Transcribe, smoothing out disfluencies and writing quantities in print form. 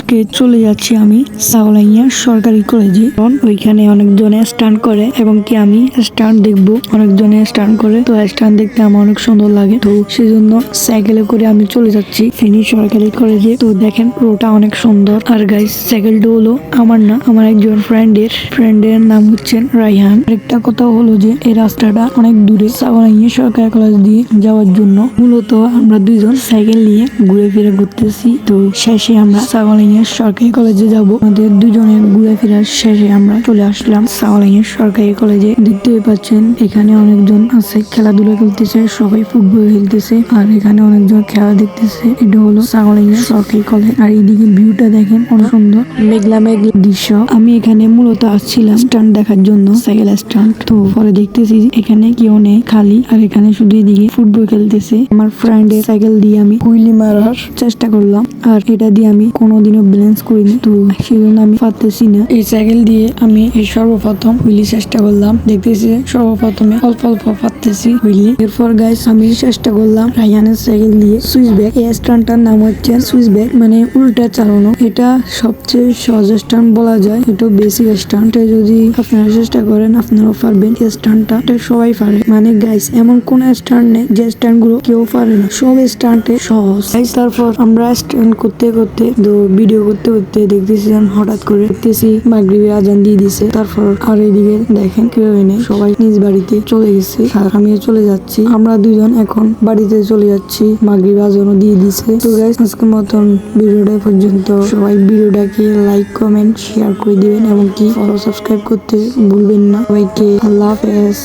আজকে চলে যাচ্ছি আমি সাওলাইয়া সরকারি কলেজে। ওইখানে অনেকজনে স্টান্ট করে এবং কি আমি স্টান্ট দেখবো। অনেকজনে স্টান্ট করে, তো স্টান্ট দেখতে আমার অনেক সুন্দর লাগে, তো সেজন্য সাইকেলে করে আমি চলে যাচ্ছি ফেনী সরকারি কলেজে। তো দেখেন রোডটা অনেক সুন্দর। আর গাইস, সাইকেলটা হলো আমার না, আমার একজন ফ্রেন্ডের নাম হচ্ছেন রাইহান। আরেকটা কথা হলো যে এই রাস্তাটা অনেক দূরে সাওলাইয়া সরকারি কলেজ দিয়ে যাওয়ার জন্য। মূলত আমরা দুইজন সাইকেল নিয়ে ঘুরে ফিরে ঘুরতেছি। তো শেষে আমরা সাওলাইয়া সরকারি কলেজে যাব। আমাদের দুজনের ঘুরে ফেরার শেষে আমরা চলে আসলাম সাওলাইয়া সরকারি কলেজে। দেখতেই পাচ্ছেন এখানে অনেকজন আছে, খেলাধুলা খেলতেছে, সবাই ফুটবল খেলতেছে আর এখানে অনেকজন খেলা দেখতেছে। এটা হলো সাওলাইয়া সরকারি কলেজ। আর এইদিকে ভিউটা দেখেন অনেক সুন্দর, মেঘলা দৃশ্য। আমি এখানে মূলত আসছিলাম স্টান্ট দেখার জন্য, সাইকেল স্টান্ট। তো পরে দেখতেছি এখানে কেউ নেই, খালি। আর এখানে শুধু এদিকে ফুটবল খেলতেছে। আমার ফ্রেন্ডের সাইকেল দিয়ে আমি হুইলি মারার চেষ্টা করলাম, আর এটা দিয়ে আমি কোনোদিনও ব্যালেন্স করিনি, তো সেজন্য আমি পারতেছি না। এই সাইকেল দিয়ে আমি এই সর্বপ্রথম হুইলি চেষ্টা করলাম। দেখতেছি সর্বপ্রথমে অল্প অল্প পারতেছি হুইলি। এরপর গাইস আমি চেষ্টা করলাম রাইহানের সাইকেল দিয়ে সুইচ ব্যাক। এই স্টান্টটার নাম হচ্ছে সুইচ ব্যাক, মানে উল্টা চালানো। এটা সবচেয়ে সহজ স্টান্ট বলা যায়, এটা বেসিক স্টান্ট। যদি আপনারা চেষ্টা করেন আপনারাও পারবেন। এই স্টান্টটা সবাই পারে, মানে গাইস এমন কোন স্টান্ট নেই যে স্টান্ট গুলো কেউ পারে না, সব স্টান্টে সহজ। তারপর আমরা স্টান্ট করতে করতে ভিডিও করতে করতে দেখতেছিলাম, হঠাৎ করে দেখতেছি মাগরিবের আজান দিয়ে দিছে। তারপর আর এদিকে দেখেন কেউ নেই, সবাই নিজ বাড়িতে চলে গেছে আর আমিও চলে যাচ্ছি। আমরা দুজন এখন বাড়িতে চলে যাচ্ছি, মাগরিবের আজানও দিয়ে দিছে। তো গাইস আজকের মতন ভিডিওটা পর্যন্ত। সবাই ভিডিওটাকে লাইক কমেন্ট শেয়ার করে দিবেন এবং কি ফলো সাবস্ক্রাইব করতে ভুলবেন না। সবাইকে আল্লাহ হাফেজ।